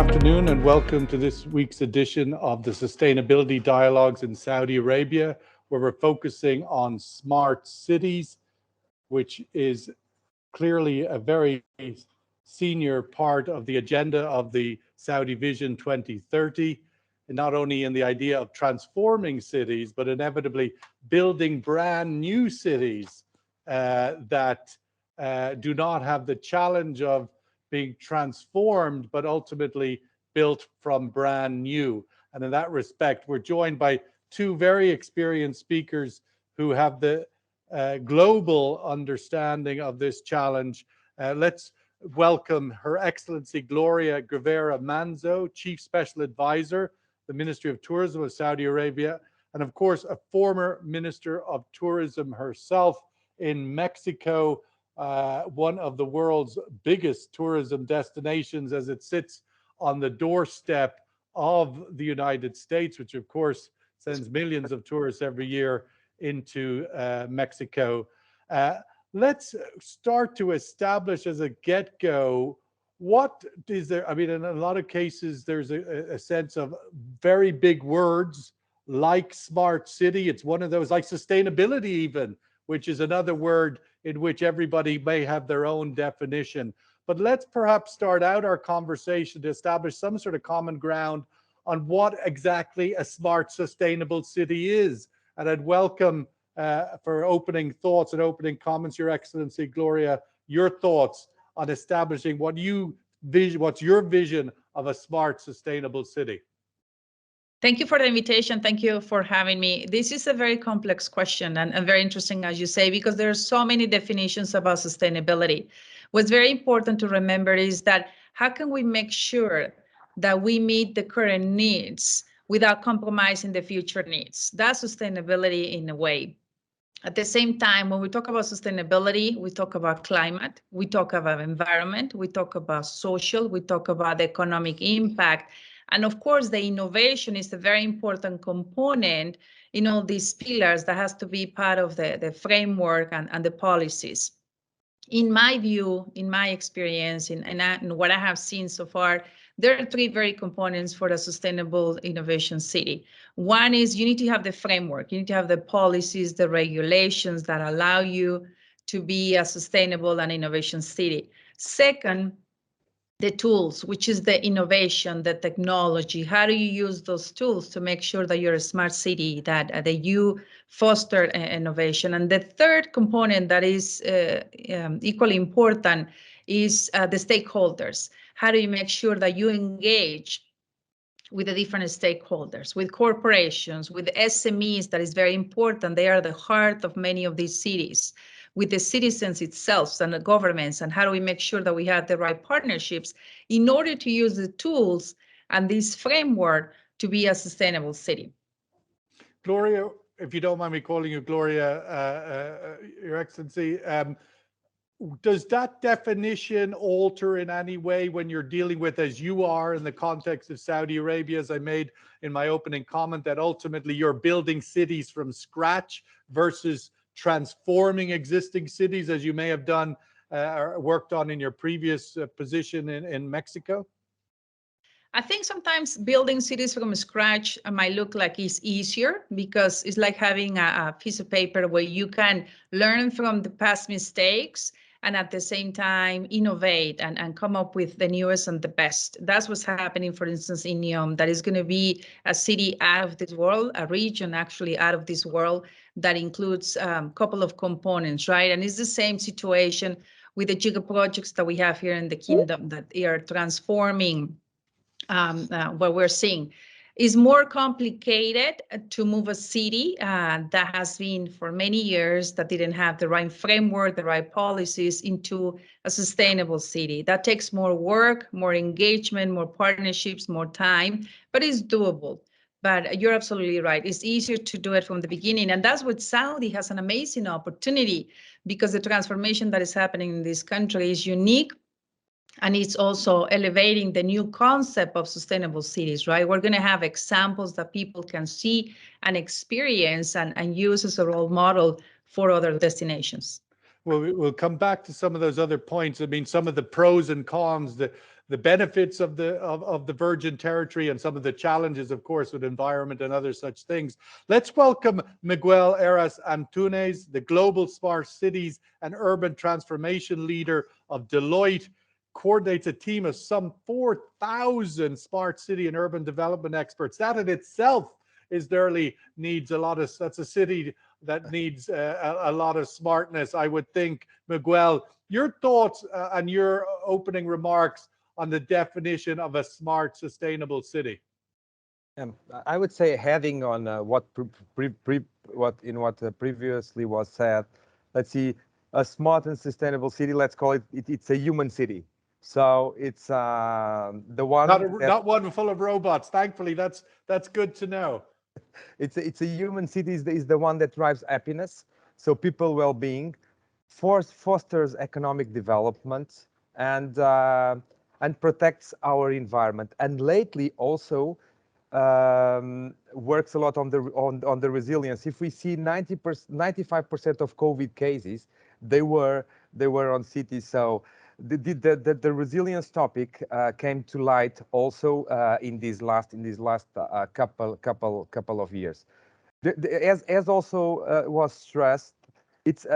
afternoon and welcome to this week's edition of the Sustainability Dialogues in Saudi Arabia, where we're focusing on smart cities, which is clearly a very senior part of the agenda of the Saudi Vision 2030, and not only in the idea of transforming cities, but inevitably building brand new cities that do not have the challenge of being transformed, but ultimately built from brand new. And in that respect, we're joined by two very experienced speakers who have the global understanding of this challenge. Let's welcome Her Excellency Gloria Guevara Manzo, Chief Special Advisor, the Ministry of Tourism of Saudi Arabia, and of course, a former Minister of Tourism herself in Mexico, one of the world's biggest tourism destinations as it sits on the doorstep of the United States, which of course sends millions of tourists every year into Mexico. Let's start to establish as a get-go, what is there? I mean, in a lot of cases, there's a sense of very big words like smart city. It's one of those, like sustainability even, which is another word in which everybody may have their own definition. But let's perhaps start out our conversation to establish some sort of common ground on what exactly a smart, sustainable city is. And I'd welcome for opening thoughts and opening comments, Your Excellency Gloria, your thoughts on establishing what's your vision of a smart, sustainable city. Thank you for the invitation. Thank you for having me. This is a very complex question and very interesting, as you say, because there are so many definitions about sustainability. What's very important to remember is that how can we make sure that we meet the current needs without compromising the future needs? That's sustainability in a way. At the same time, when we talk about sustainability, we talk about climate, we talk about environment, we talk about social, we talk about economic impact. And of course, the innovation is a very important component in all these pillars that has to be part of the framework and the policies. In my view, in my experience, and what I have seen so far, there are three very components for a sustainable innovation city. One is you need to have the framework. You need to have the policies, the regulations that allow you to be a sustainable and innovation city. Second, the tools, which is the innovation, the technology. How do you use those tools to make sure that you're a smart city, that you foster innovation? And the third component that is equally important is the stakeholders. How do you make sure that you engage with the different stakeholders, with corporations, with SMEs? That is very important. They are the heart of many of these cities, with the citizens itself and the governments, and how do we make sure that we have the right partnerships in order to use the tools and this framework to be a sustainable city. Gloria, if you don't mind me calling you Gloria, Your Excellency, does that definition alter in any way when you're dealing with, as you are in the context of Saudi Arabia, as I made in my opening comment, that ultimately you're building cities from scratch versus transforming existing cities, as you may have done or worked on in your previous position in Mexico? I think sometimes building cities from scratch might look like it's easier because it's like having a piece of paper where you can learn from the past mistakes and at the same time innovate and come up with the newest and the best. That's what's happening, for instance, in NEOM. That is going to be a city out of this world, a region actually out of this world that includes a couple of components, right? And it's the same situation with the giga projects that we have here in the kingdom that are transforming what we're seeing. Is more complicated to move a city that has been for many years that didn't have the right framework, the right policies into a sustainable city. That takes more work, more engagement, more partnerships, more time, but it's doable. But you're absolutely right. It's easier to do it from the beginning. And that's what Saudi has an amazing opportunity, because the transformation that is happening in this country is unique. And it's also elevating the new concept of sustainable cities, right? We're going to have examples that people can see and experience and use as a role model for other destinations. Well, we'll come back to some of those other points. I mean, some of the pros and cons, the benefits of the virgin territory and some of the challenges, of course, with environment and other such things. Let's welcome Miguel Eras Antunes, the Global Smart Cities and Urban Transformation Leader of Deloitte, coordinates a team of some 4,000 smart city and urban development experts. That in itself is needs a lot of, that's a city that needs a lot of smartness, I would think. Miguel, your thoughts and your opening remarks on the definition of a smart, sustainable city. I would say, having on what previously was said, let's see, a smart and sustainable city. Let's call it. It's a human city. So it's the one not one full of robots. Thankfully, that's good to know. It's a human city is the one that drives happiness, so people well-being, fosters economic development, and protects our environment. And lately also works a lot on the resilience. If we see 95% of COVID cases, they were on cities. So the resilience topic came to light also in these last couple of years. As also was stressed, it's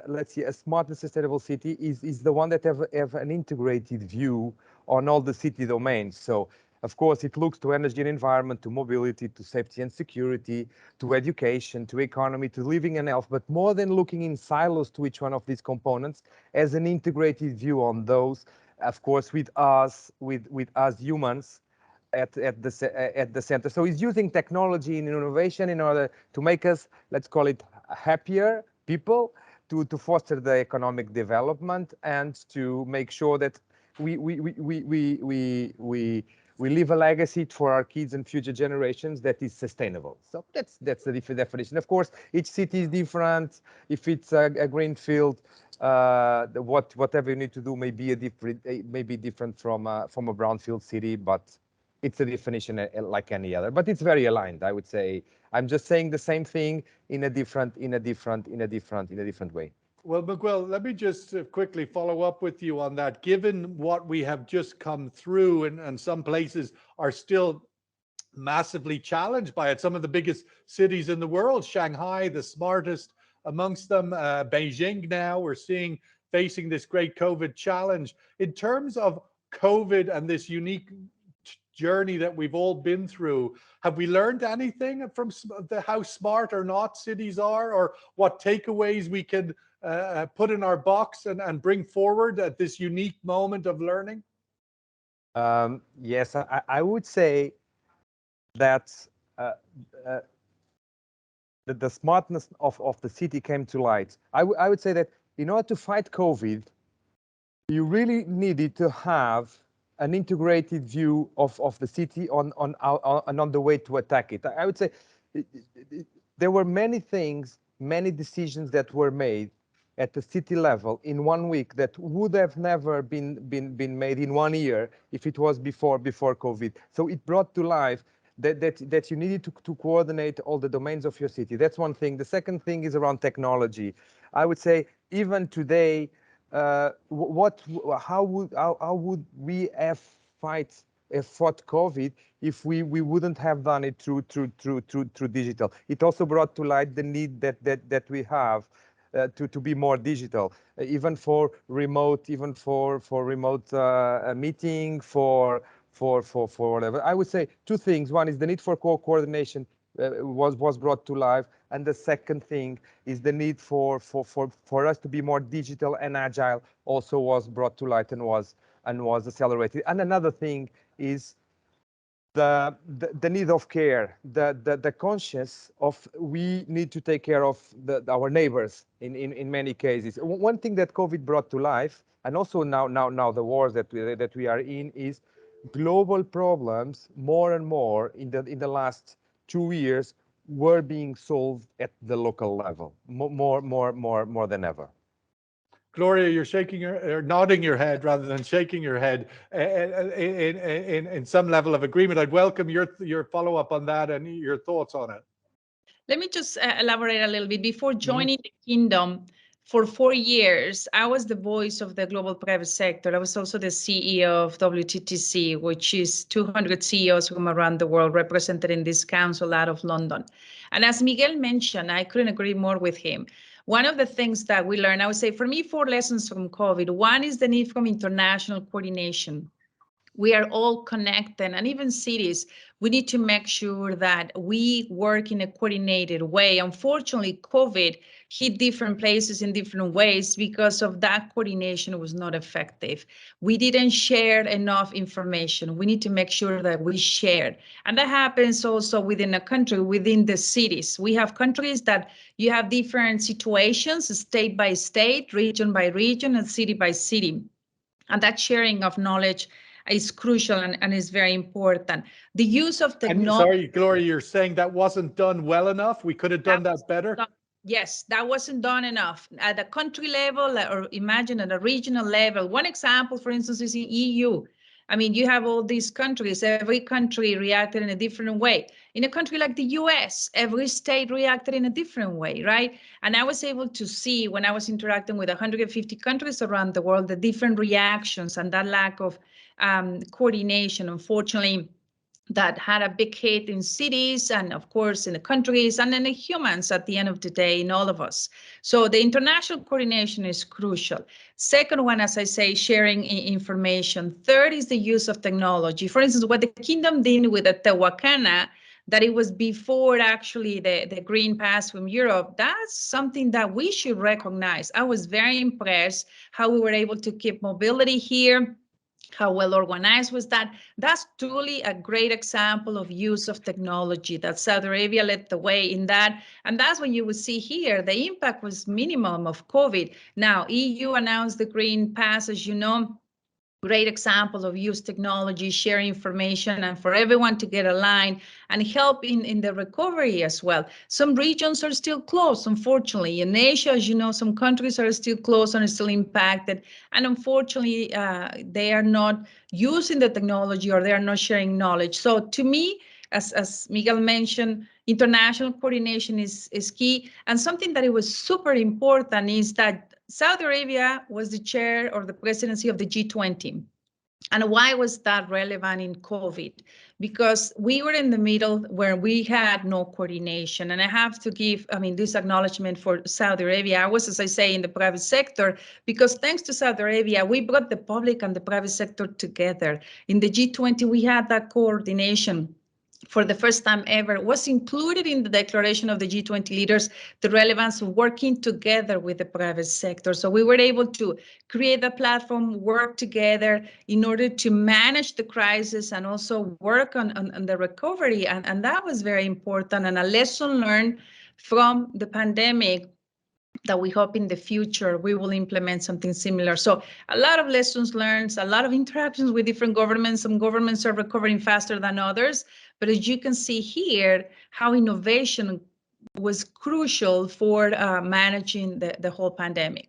let's see, a smart and sustainable city is the one that have an integrated view on all the city domains. So of course, it looks to energy and environment, to mobility, to safety and security, to education, to economy, to living and health, but more than looking in silos to each one of these components, as an integrated view on those, of course, with us humans at the center. So it's using technology and innovation in order to make us, let's call it, happier people, to foster the economic development, and to make sure that we leave a legacy for our kids and future generations that is sustainable. So that's the definition. Of course, each city is different. If it's a greenfield, whatever you need to do may be different from a brownfield city, but it's a definition like any other. But it's very aligned, I would say. I'm just saying the same thing in a different way. Well, Miguel, let me just quickly follow up with you on that. Given what we have just come through, and some places are still massively challenged by it, some of the biggest cities in the world, Shanghai, the smartest amongst them, Beijing now, we're seeing facing this great COVID challenge. In terms of COVID and this unique journey that we've all been through, have we learned anything from how smart or not cities are, or what takeaways we can put in our box and bring forward at this unique moment of learning? Yes, I would say that the smartness of the city came to light. I would say that in order to fight COVID, you really needed to have an integrated view of the city on the way to attack it. I would say there were many things, many decisions that were made at the city level in 1 week that would have never been made in 1 year if it was before COVID. So it brought to life that you needed to coordinate all the domains of your city. That's one thing. The second thing is around technology. I would say even today, how would we have fought COVID if we wouldn't have done it through digital? It also brought to light the need that we have to be more digital, even for remote, meeting, for whatever. I would say two things. One is the need for coordination was brought to life, and the second thing is the need for us to be more digital and agile also was brought to light and was accelerated. And another thing is the need of care, the conscious of we need to take care of our neighbors in many cases. One thing that COVID brought to life, and also now the wars that we are in, is global problems more and more in the last 2 years were being solved at the local level more than ever. Gloria, you're shaking or nodding your head rather than shaking your head in some level of agreement. I'd welcome your follow-up on that and your thoughts on it. Let me just elaborate a little bit. Before joining the kingdom, for 4 years, I was the voice of the global private sector. I was also the CEO of WTTC, which is 200 CEOs from around the world represented in this council out of London. And as Miguel mentioned, I couldn't agree more with him. One of the things that we learned, I would say for me, 4 lessons from COVID. One is the need from international coordination. We are all connected, and even cities, we need to make sure that we work in a coordinated way. Unfortunately, COVID hit different places in different ways because of that coordination was not effective. We didn't share enough information. We need to make sure that we share. And that happens also within a country, within the cities. We have countries that you have different situations, state by state, region by region, and city by city. And that sharing of knowledge is crucial and is very important. The use of technology. Sorry, Gloria, you're saying that wasn't done well enough? We could have done that better? Yes, that wasn't done enough at the country level, or imagine at a regional level. One example, for instance, is in EU. I mean, you have all these countries, every country reacted in a different way. In a country like the US, every state reacted in a different way, right? And I was able to see when I was interacting with 150 countries around the world, the different reactions and that lack of coordination, unfortunately, that had a big hit in cities and of course in the countries and in the humans at the end of the day in all of us. So the international coordination is crucial. Second one, as I say, sharing information. Third is the use of technology. For instance, what the kingdom did with the Tehuacana, that it was before actually the Green Pass from Europe, that's something that we should recognize. I was very impressed how we were able to keep mobility here, how well organized was that. That's truly a great example of use of technology that Saudi Arabia led the way in that. And that's what you will see here. The impact was minimum of COVID. Now, EU announced the Green Pass, as you know. Great example of use technology, share information, and for everyone to get aligned and help in the recovery as well. Some regions are still closed, unfortunately. In Asia, as you know, some countries are still closed and are still impacted. And unfortunately, they are not using the technology or they are not sharing knowledge. So to me, as Miguel mentioned, international coordination is key. And something that it was super important is that Saudi Arabia was the chair or the presidency of the G20. And why was that relevant in COVID? Because we were in the middle where we had no coordination. And I have to give, this acknowledgement for Saudi Arabia. I was, as I say, in the private sector, because thanks to Saudi Arabia, we brought the public and the private sector together. In the G20, we had that coordination. For the first time ever, was included in the declaration of the G20 leaders, the relevance of working together with the private sector. So we were able to create a platform, work together in order to manage the crisis and also work on the recovery. And that was very important and a lesson learned from the pandemic that we hope in the future we will implement something similar. So a lot of lessons learned, a lot of interactions with different governments. Some governments are recovering faster than others. But as you can see here, how innovation was crucial for managing the whole pandemic.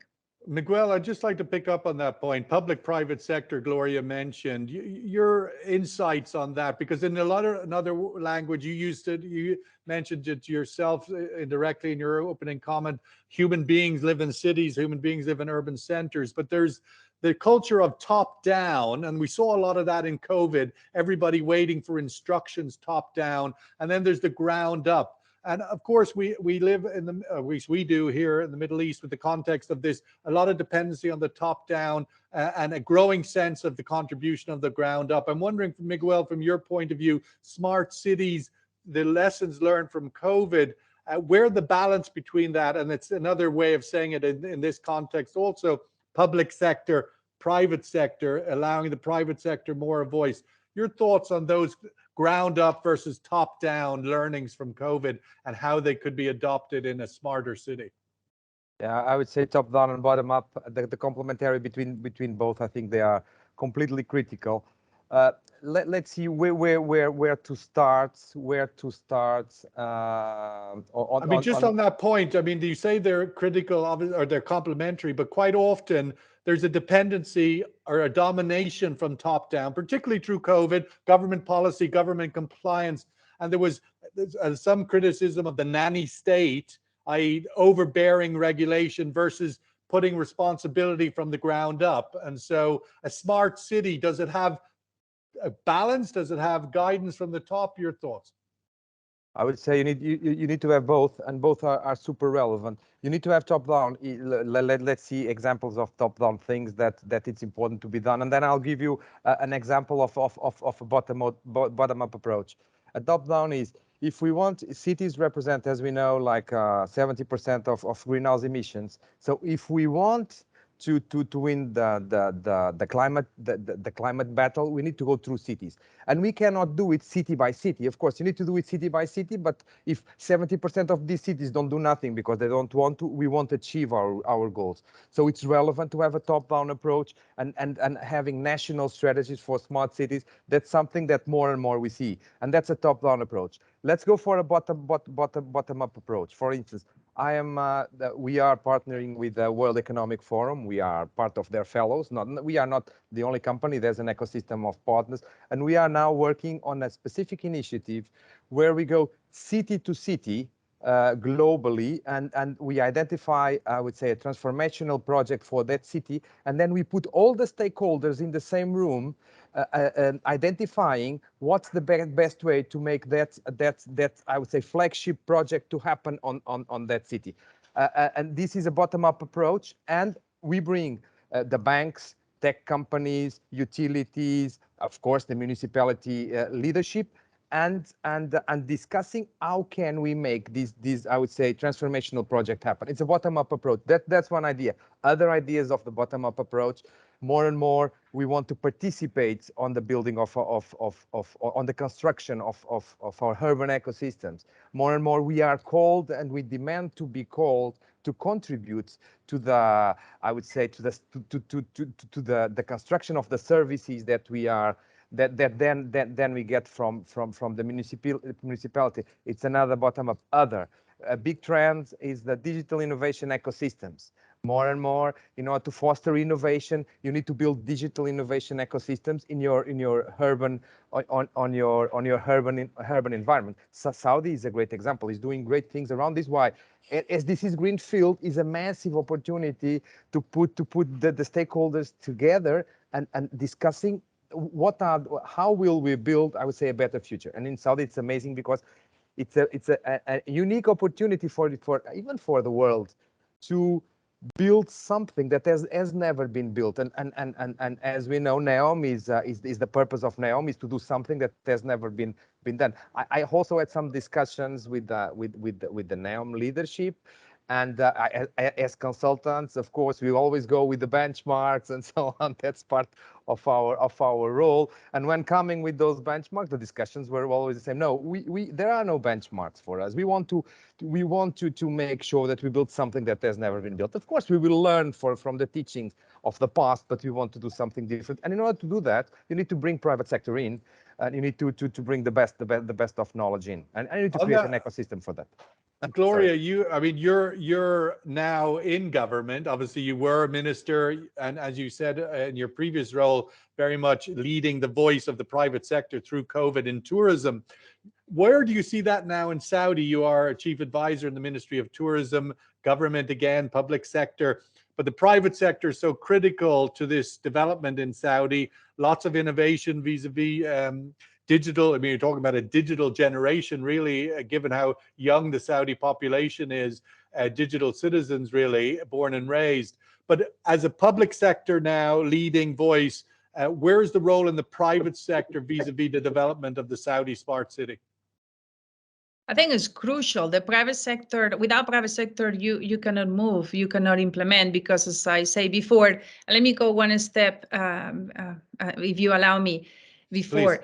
Miguel, I'd just like to pick up on that point. Public-private sector, Gloria mentioned. Your insights on that, because in another language you mentioned it yourself indirectly in your opening comment. Human beings live in cities, human beings live in urban centers, but there's the culture of top down, and we saw a lot of that in COVID, everybody waiting for instructions top down, and then there's the ground up. And of course, we live in we do here in the Middle East with the context of this, a lot of dependency on the top down and a growing sense of the contribution of the ground up. I'm wondering, Miguel, from your point of view, smart cities, the lessons learned from COVID, where the balance between that, and it's another way of saying it in this context also, public sector, private sector, allowing the private sector more a voice. Your thoughts on those ground up versus top down learnings from COVID and how they could be adopted in a smarter city? Yeah, I would say top down and bottom up, the complementary between both. I think they are completely critical. Let's see where to start. On that point, you say they're critical or they're complementary, but quite often there's a dependency or a domination from top down, particularly through COVID, government policy, government compliance. And there was some criticism of the nanny state i.e. overbearing regulation versus putting responsibility from the ground up. And so a smart city, does it have a balance? Does it have guidance from the top? Your thoughts? I would say you need to have both, and both are super relevant. You need to have top-down. Let's see examples of top-down things that it's important to be done, and then I'll give you an example of a bottom-up approach. A top-down is, if we want, cities represent, as we know, like 70% of greenhouse emissions. So if we want to win the climate battle, we need to go through cities, and we cannot do it city by city. Of course, you need to do it city by city, but if 70% of these cities don't do nothing because they don't want to, we won't achieve our goals. So it's relevant to have a top-down approach and having national strategies for smart cities. That's something that more and more we see, and that's a top-down approach. Let's go for a bottom-up approach. For instance, we are partnering with the World Economic Forum. We are part of their fellows. We are not the only company. There's an ecosystem of partners, and we are now working on a specific initiative where we go city to city globally, and we identify, I would say, a transformational project for that city, and then we put all the stakeholders in the same room, identifying what's the best way to make that I would say flagship project to happen on that city. And this is a bottom-up approach, and we bring the banks, tech companies, utilities, of course, the municipality leadership, and discussing how can we make this I would say transformational project happen. It's a bottom-up approach. That's one idea. Other ideas of the bottom-up approach, more and more we want to participate on the building on the construction of our urban ecosystems. More and more we are called, and we demand to be called, to contribute to the, I would say, to the construction of the services that we are then we get from the municipality. It's another bottom-up. A big trend is the digital innovation ecosystems. More and more, in order to foster innovation, you need to build digital innovation ecosystems in your urban urban environment. So Saudi is a great example. It's doing great things around this. Why? As this is greenfield, is a massive opportunity to put the stakeholders together and discussing how will we build, I would say, a better future. And in Saudi, it's amazing because it's a unique opportunity for even for the world to build something that has never been built. And as we know, NEOM is the purpose of NEOM is to do something that has never been done. I also had some discussions with the NEOM leadership. And as consultants, of course, we always go with the benchmarks and so on. That's part of our role. And when coming with those benchmarks, the discussions were always the same. No, there are no benchmarks for us. We want to make sure that we build something that has never been built. Of course, we will learn from the teachings of the past, but we want to do something different. And in order to do that, you need to bring private sector in, and you need to bring the best of knowledge in, and you need to create an ecosystem for that. Gloria, you're now in government. Obviously, you were a minister, and as you said in your previous role, very much leading the voice of the private sector through COVID in tourism. Where do you see that now in Saudi? You are a chief advisor in the Ministry of Tourism, government again, public sector, but the private sector is so critical to this development in Saudi. Lots of innovation vis-a-vis digital. I mean, you're talking about a digital generation, really, given how young the Saudi population is, digital citizens, really, born and raised. But as a public sector now, leading voice, where is the role in the private sector vis-a-vis the development of the Saudi smart city? I think it's crucial. The private sector, without private sector, you cannot move, you cannot implement, because as I say before, let me go one step, if you allow me, before.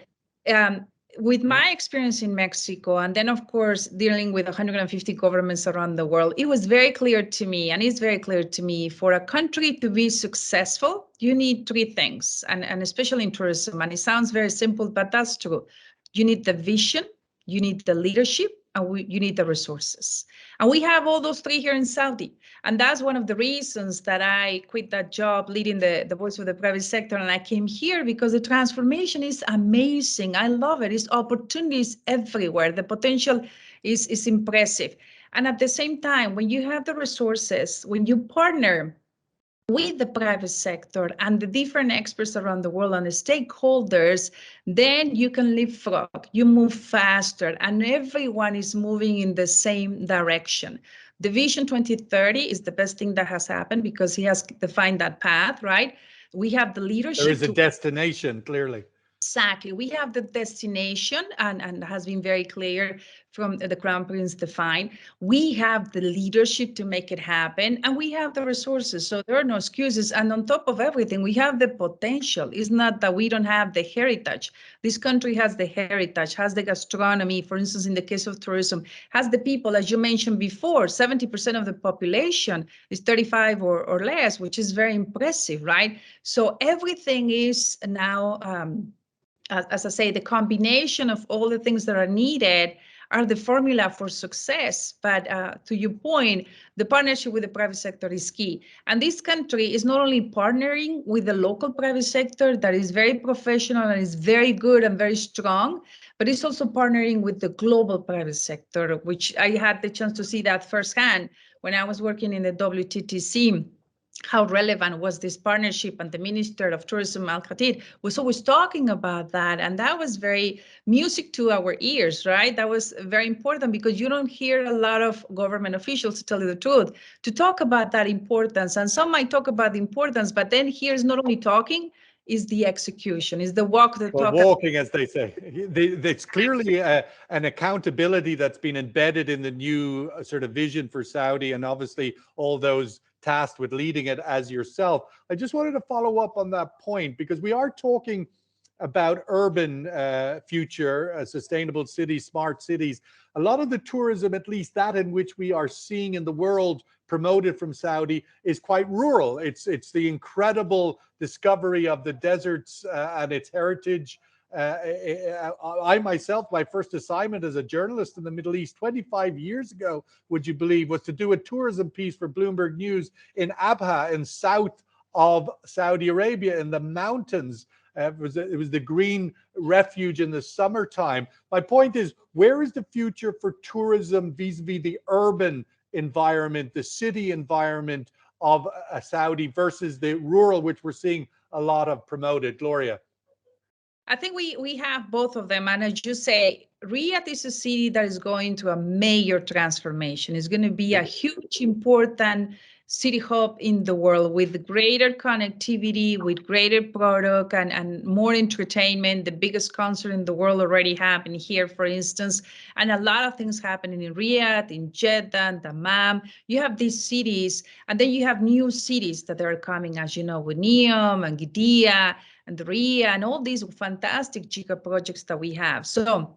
With my experience in Mexico, and then of course dealing with 150 governments around the world, it was very clear to me, and it's very clear to me, for a country to be successful, you need three things, and especially in tourism, and it sounds very simple, but that's true. You need the vision, you need the leadership, and you need the resources. And we have all those three here in Saudi. And that's one of the reasons that I quit that job leading the voice of the private sector, and I came here, because the transformation is amazing. I love it. It's opportunities everywhere. The potential is impressive. And at the same time, when you have the resources, when you partner with the private sector and the different experts around the world and the stakeholders, then you can leapfrog, you move faster, and everyone is moving in the same direction. The Vision 2030 is the best thing that has happened because he has defined that path, right? We have the leadership. There is a destination, clearly. Exactly. We have the destination and has been very clear from the Crown Prince defined. We have the leadership to make it happen, and we have the resources. So there are no excuses. And on top of everything, we have the potential. It's not that we don't have the heritage. This country has the heritage, has the gastronomy, for instance, in the case of tourism, has the people, as you mentioned before, 70% of the population is 35 or less, which is very impressive, right? So everything is now, as I say, the combination of all the things that are needed are the formula for success. But to your point, the partnership with the private sector is key. And this country is not only partnering with the local private sector that is very professional and is very good and very strong, but it's also partnering with the global private sector, which I had the chance to see that firsthand when I was working in the WTTC. How relevant was this partnership, and the Minister of Tourism, Al Khatib, was always talking about that, and that was very music to our ears, right? That was very important because you don't hear a lot of government officials, to tell you the truth, to talk about that importance. And some might talk about the importance, but then here's not only talking, is the execution, is the walk the talk. Walking, as they say. It's clearly an accountability that's been embedded in the new sort of vision for Saudi, and obviously all those tasked with leading it as yourself. I just wanted to follow up on that point because we are talking about urban future, sustainable cities, smart cities. A lot of the tourism, at least that in which we are seeing in the world promoted from Saudi, is quite rural. It's the incredible discovery of the deserts and its heritage. I myself, my first assignment as a journalist in the Middle East 25 years ago, would you believe, was to do a tourism piece for Bloomberg News in Abha, in south of Saudi Arabia, in the mountains. It was the green refuge in the summertime. My point is, where is the future for tourism vis-a-vis the urban environment, the city environment of Saudi versus the rural, which we're seeing a lot of promoted? Gloria. I think we have both of them. And as you say, Riyadh is a city that is going to a major transformation. It's going to be a huge, important city hub in the world with greater connectivity, with greater product and more entertainment. The biggest concert in the world already happened here, for instance, and a lot of things happening in Riyadh, in Jeddah, Dammam. You have these cities, and then you have new cities that are coming, as you know, with NEOM and Gidea and Riyadh and all these fantastic giga projects that we have. So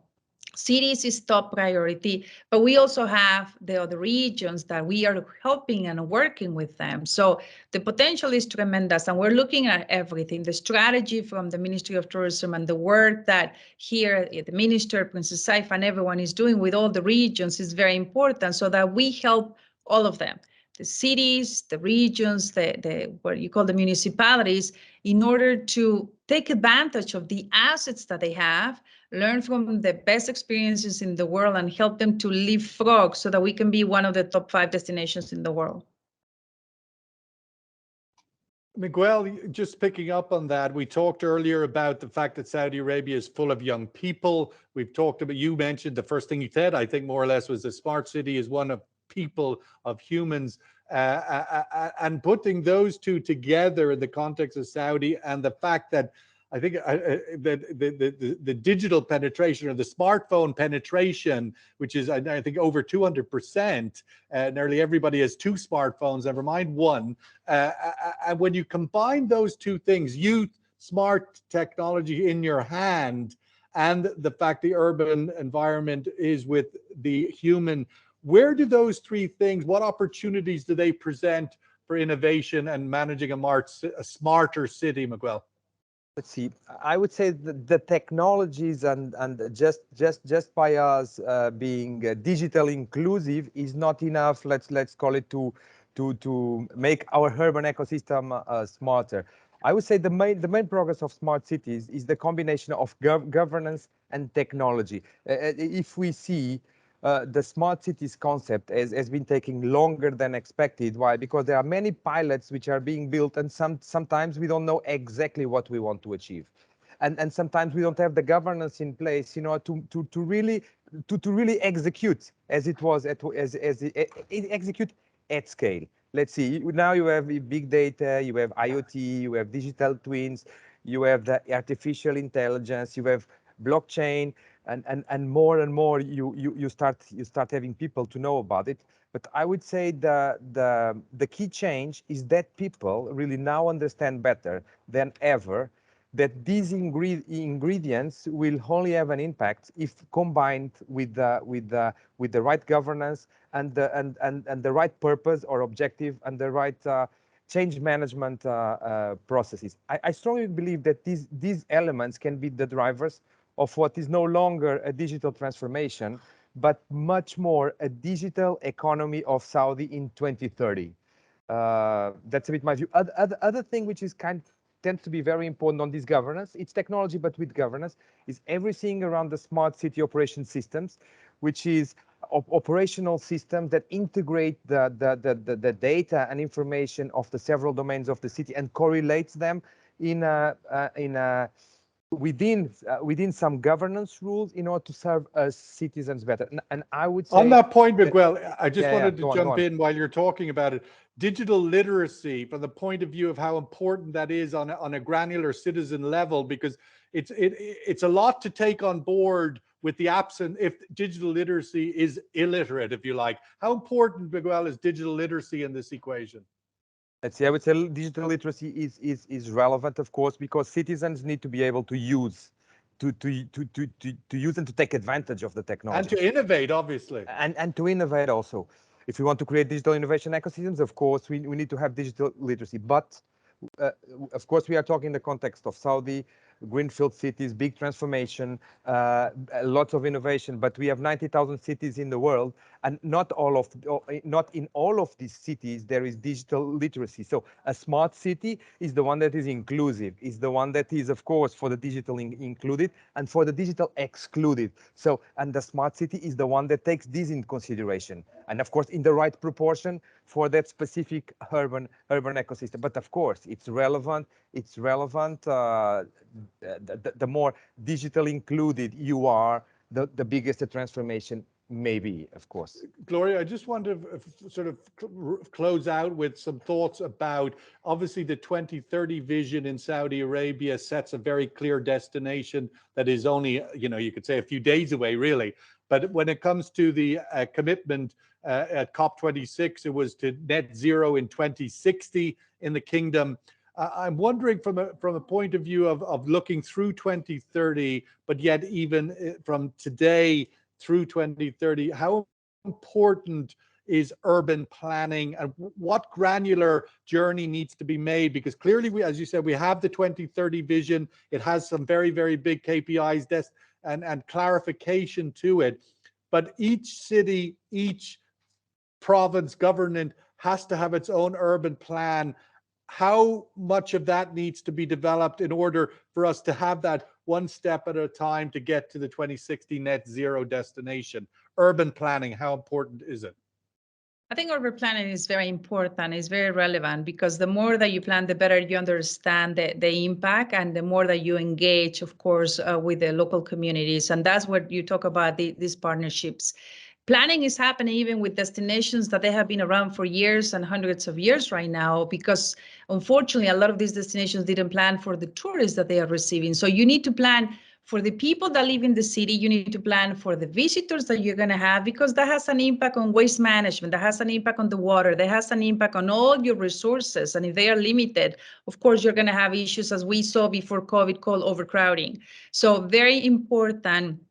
cities is top priority, but we also have the other regions that we are helping and working with them. So the potential is tremendous, and we're looking at everything. The strategy from the Ministry of Tourism and the work that here the Minister, Princess Saif, and everyone is doing with all the regions is very important so that we help all of them. The cities, the regions, the what you call the municipalities, in order to take advantage of the assets that they have, learn from the best experiences in the world, and help them to leapfrog so that we can be one of the top 5 destinations in the world. Miguel, just picking up on that, we talked earlier about the fact that Saudi Arabia is full of young people. We've talked about, you mentioned the first thing you said, I think more or less, was a smart city is one of people, of humans, and putting those two together in the context of Saudi, and the fact that I think the digital penetration or the smartphone penetration, which is I think over 200%, nearly everybody has 2 smartphones, never mind 1. And when you combine those two things, youth, smart technology in your hand, and the fact the urban environment is with the human, where do those 3 things, what opportunities do they present for innovation and managing a smarter city, Miguel? Let's see. I would say the technologies and just by us being digital inclusive is not enough. Let's call it to make our urban ecosystem smarter. I would say the main progress of smart cities is the combination of governance and technology. If we see the smart cities concept has been taking longer than expected. Why? Because there are many pilots which are being built, and sometimes we don't know exactly what we want to achieve. And sometimes we don't have the governance in place, to really execute as it was execute at scale. Let's see. Now you have big data, you have IoT, you have digital twins, you have the artificial intelligence, you have blockchain, and more you start having people to know about it. But I would say the key change is that people really now understand better than ever that these ingredients will only have an impact if combined with the right governance and the right purpose or objective and the right change management processes. I strongly believe that these elements can be the drivers of what is no longer a digital transformation, but much more a digital economy of Saudi in 2030. That's a bit my view. Other thing which is tends to be very important on this governance, it's technology, but with governance, is everything around the smart city operation systems, which is operational systems that integrate the data and information of the several domains of the city and correlates them within some governance rules in order to serve us citizens better. And I would say on that point, Miguel, I just wanted to go jump on. in while you're talking about it. Digital literacy, from the point of view of how important that is on a granular citizen level, because it's a lot to take on board with the absent if digital literacy is illiterate, if you like. How important, Miguel, is digital literacy in this equation? Let's see, I would say digital literacy is relevant, of course, because citizens need to be able to use to use and to take advantage of the technology. And to innovate, obviously. And to innovate also. If we want to create digital innovation ecosystems, of course, we need to have digital literacy. But of course, we are talking in the context of Saudi, greenfield cities, big transformation, lots of innovation. But we have 90,000 cities in the world, and not in all of these cities there is digital literacy. So a smart city is the one that is inclusive, is the one that is, of course, for the digital included and for the digital excluded. So, and the smart city is the one that takes this into consideration, and of course in the right proportion for that specific urban ecosystem. But of course, it's relevant. It's relevant. The more digital included you are, the biggest the transformation may be, of course. Gloria, I just want to sort of close out with some thoughts about, obviously, the 2030 vision in Saudi Arabia sets a very clear destination that is only, you could say a few days away, really. But when it comes to the commitment at COP26, it was to net zero in 2060 in the kingdom. I'm wondering from a point of view of looking through 2030, but yet even from today through 2030, how important is urban planning and what granular journey needs to be made? Because clearly, as you said, we have the 2030 vision. It has some very, very big KPIs and clarification to it. But each city, each province government has to have its own urban plan. How much of that needs to be developed in order for us to have that one step at a time to get to the 2060 net zero destination? Urban planning, how important is it? I think urban planning is very important, it's very relevant, because the more that you plan, the better you understand the impact, and the more that you engage, of course, with the local communities. And that's what you talk about, these partnerships. Planning is happening even with destinations that they have been around for years and hundreds of years right now, because unfortunately, a lot of these destinations didn't plan for the tourists that they are receiving. So you need to plan for the people that live in the city. You need to plan for the visitors that you're going to have, because that has an impact on waste management, that has an impact on the water, that has an impact on all your resources. And if they are limited, of course, you're going to have issues, as we saw before COVID, called overcrowding. So very important,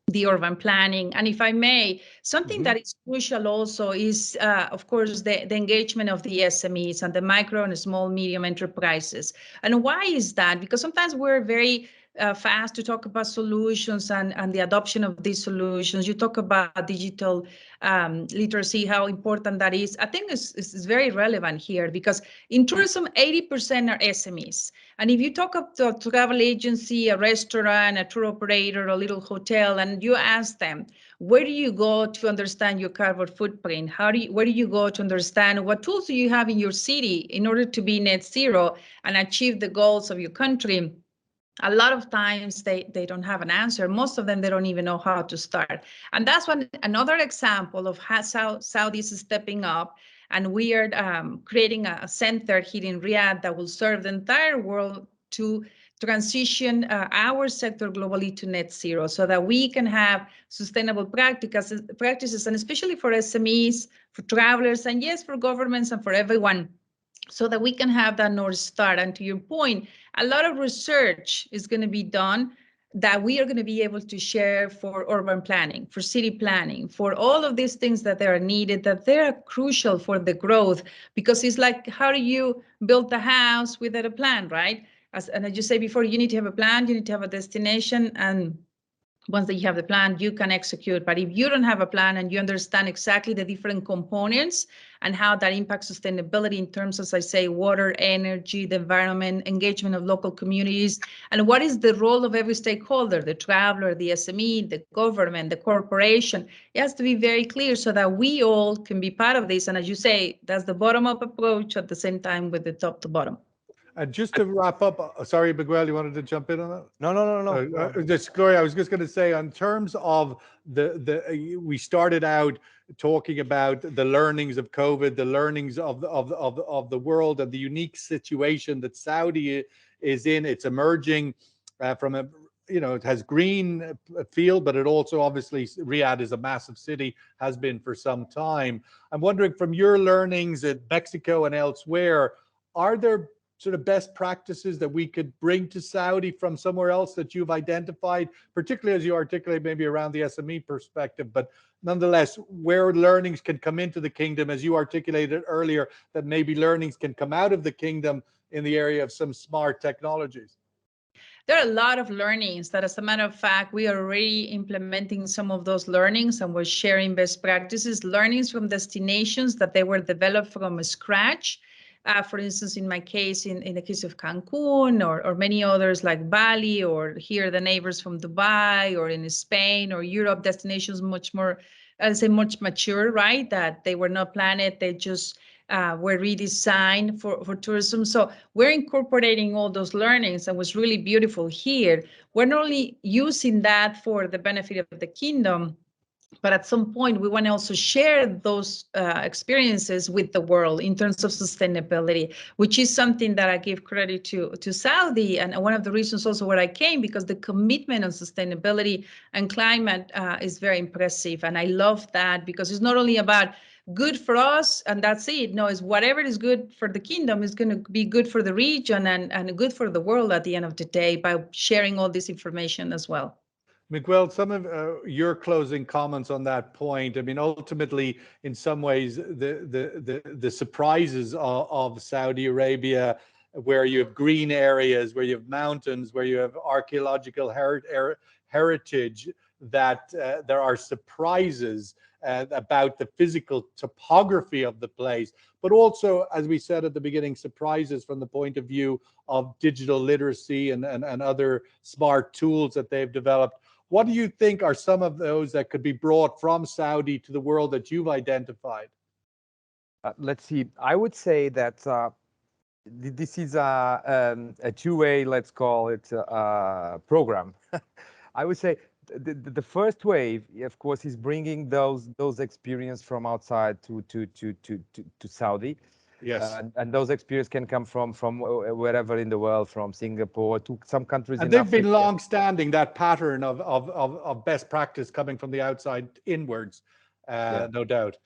the urban planning. And if I may, something that is crucial also is, of course, the engagement of the SMEs and the micro and small medium enterprises. And why is that? Because sometimes we're very fast to talk about solutions and the adoption of these solutions. You talk about digital literacy, how important that is. I think it's very relevant here because in tourism, 80% are SMEs. And if you talk to a travel agency, a restaurant, a tour operator, a little hotel, and you ask them, where do you go to understand your carbon footprint? Where do you go to understand what tools do you have in your city in order to be net zero and achieve the goals of your country? A lot of times they don't have an answer. Most of them, they don't even know how to start. And that's another example of how Saudi is stepping up. And we are creating a center here in Riyadh that will serve the entire world to transition our sector globally to net zero so that we can have sustainable practices, and especially for SMEs, for travelers, and yes, for governments and for everyone, so that we can have that North Star. And to your point, a lot of research is going to be done that we are going to be able to share for urban planning, for city planning, for all of these things that are needed, that they're crucial for the growth, because it's like, how do you build the house without a plan, right? And as you say before, you need to have a plan, you need to have a destination, and once that you have the plan, you can execute. But if you don't have a plan and you understand exactly the different components and how that impacts sustainability in terms of, as I say, water, energy, the environment, engagement of local communities, and what is the role of every stakeholder, the traveler, the SME, the government, the corporation, it has to be very clear so that we all can be part of this. And as you say, that's the bottom-up approach at the same time with the top to bottom. And just to wrap up, sorry, Miguel, you wanted to jump in on that? No. Just Gloria, I was just going to say, in terms of we started out talking about the learnings of COVID, the learnings of the world, and the unique situation that Saudi is in. It's emerging from a, it has green field, but it also, obviously, Riyadh is a massive city, has been for some time. I'm wondering, from your learnings at Mexico and elsewhere, are there sort of best practices that we could bring to Saudi from somewhere else that you've identified, particularly as you articulate maybe around the SME perspective, but nonetheless, where learnings can come into the kingdom, as you articulated earlier, that maybe learnings can come out of the kingdom in the area of some smart technologies? There are a lot of learnings that, as a matter of fact, we are already implementing some of those learnings, and we're sharing best practices, learnings from destinations that they were developed from scratch. For instance, in my case, in the case of Cancun, or many others like Bali, or here the neighbors from Dubai, or in Spain or Europe, destinations much more, I'd say, much mature, right? That they were not planned, they just were redesigned for tourism. So we're incorporating all those learnings, and what's really beautiful here, we're not only using that for the benefit of the kingdom, but at some point, we want to also share those experiences with the world in terms of sustainability, which is something that I give credit to Saudi. And one of the reasons also where I came, because the commitment on sustainability and climate is very impressive. And I love that, because it's not only about good for us and that's it. No, it's whatever is good for the kingdom is going to be good for the region and good for the world at the end of the day, by sharing all this information as well. Miguel, some of your closing comments on that point. I mean, ultimately, in some ways, the surprises of Saudi Arabia, where you have green areas, where you have mountains, where you have archaeological heritage, that there are surprises about the physical topography of the place, but also, as we said at the beginning, surprises from the point of view of digital literacy and other smart tools that they've developed. What do you think are some of those that could be brought from Saudi to the world that you've identified? Let's see. I would say that this is a two-way, let's call it, program. I would say the first wave, of course, is bringing those experience from outside to Saudi. Yes. And those experiences can come from wherever in the world, from Singapore to some countries in And they've Africa. been long-standing, that pattern of best practice coming from the outside inwards, Yeah. no doubt.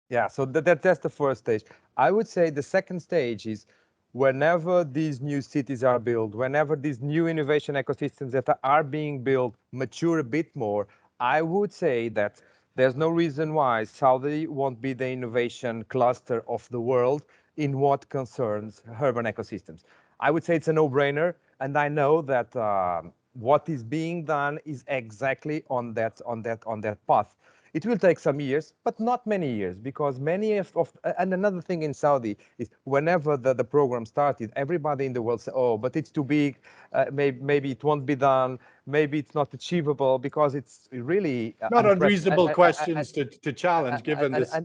Yeah, so that's the first stage. I would say the second stage is whenever these new cities are built, whenever these new innovation ecosystems that are being built mature a bit more, I would say that there's no reason why Saudi won't be the innovation cluster of the world in what concerns urban ecosystems. I would say it's a no-brainer, and I know that what is being done is exactly on that path. It will take some years, but not many years, because many and another thing in Saudi is whenever the program started, everybody in the world said, oh, but it's too big, maybe it won't be done, maybe it's not achievable, because it's really not unreasonable questions to challenge given this.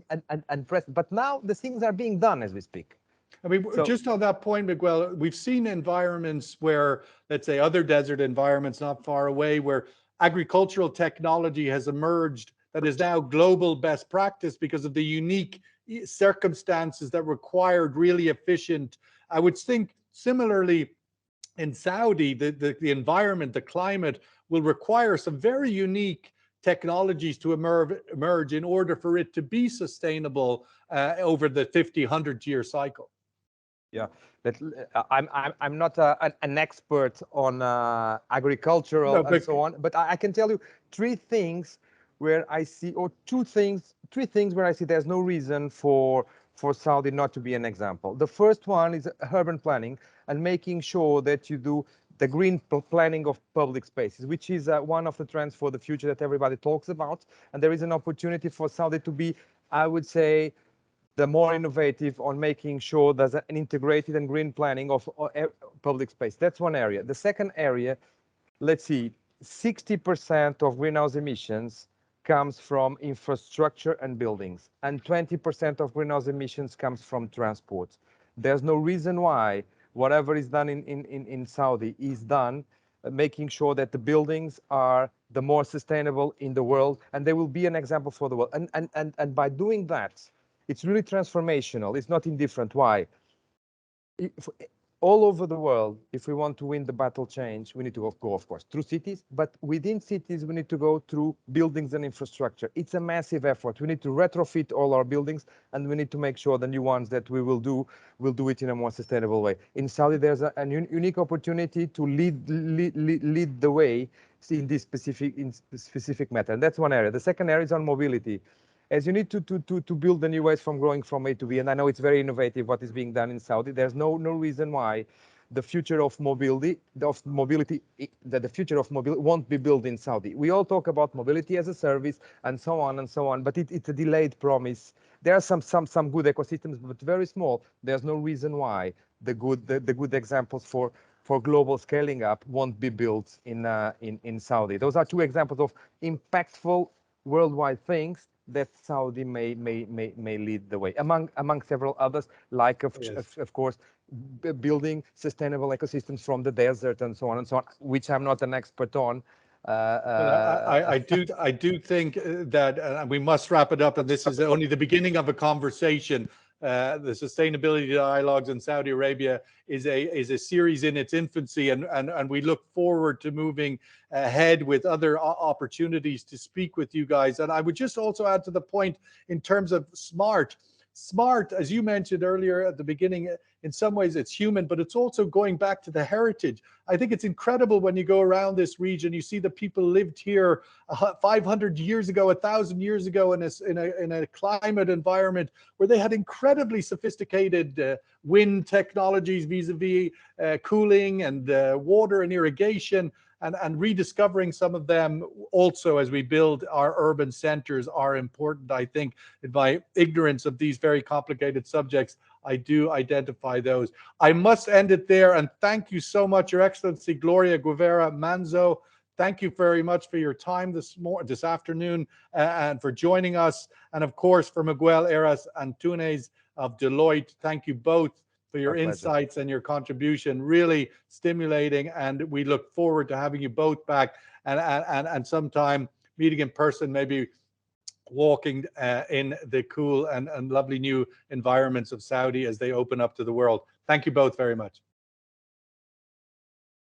But now the things are being done as we speak. I mean, so, just on that point, Miguel, we've seen environments where, let's say, other desert environments not far away, where agricultural technology has emerged that is now global best practice because of the unique circumstances that required really efficient. I would think similarly in Saudi, the environment, the climate will require some very unique technologies to emerge in order for it to be sustainable over the 50, 100-year cycle. Yeah, I'm not an expert on agricultural and so on, but I can tell you three things where I see, or three things where I see there's no reason for Saudi not to be an example. The first one is urban planning and making sure that you do the green planning of public spaces, which is one of the trends for the future that everybody talks about. And there is an opportunity for Saudi to be, I would say, the more innovative on making sure there's an integrated and green planning of public space. That's one area. The second area, let's see, 60% of greenhouse emissions comes from infrastructure and buildings, and 20% of greenhouse emissions comes from transport. There's no reason why whatever is done in Saudi is done, making sure that the buildings are the more sustainable in the world, and they will be an example for the world. And by doing that, it's really transformational. It's not indifferent. Why? All over the world, if we want to win the battle change, we need to go, of course, through cities, but within cities, we need to go through buildings and infrastructure. It's a massive effort. We need to retrofit all our buildings, and we need to make sure the new ones that we will do it in a more sustainable way. In Saudi, there's a unique opportunity to lead the way in this specific matter, and that's one area. The second area is on mobility. As you need to build the new ways from going from A to B, and I know it's very innovative what is being done in Saudi. There's no reason why the future of mobility won't be built in Saudi. We all talk about mobility as a service and so on, but it's a delayed promise. There are some good ecosystems, but very small. There's no reason why the good examples for global scaling up won't be built in Saudi. Those are two examples of impactful worldwide things that Saudi may lead the way, among several others, like of course building sustainable ecosystems from the desert and so on, which I'm not an expert on. I do think that we must wrap it up, and this is only the beginning of a conversation. The sustainability dialogues in Saudi Arabia is a series in its infancy, and we look forward to moving ahead with other opportunities to speak with you guys. And I would just also add to the point in terms of smart, as you mentioned earlier at the beginning, in some ways it's human, but it's also going back to the heritage. I think it's incredible when you go around this region, you see the people lived here 500 years ago, 1,000 years ago in a climate environment where they had incredibly sophisticated wind technologies vis-a-vis cooling and water and irrigation. And rediscovering some of them also as we build our urban centers are important. I think in my ignorance of these very complicated subjects, I do identify those. I must end it there, and thank you so much, Your Excellency Gloria Guevara Manzo. Thank you very much for your time this afternoon and for joining us. And of course, for Miguel Heras Antunes of Deloitte, thank you both for your insights and your contribution. Really stimulating, and we look forward to having you both back and sometime meeting in person, maybe walking in the cool and lovely new environments of Saudi as they open up to the world. Thank you both very much.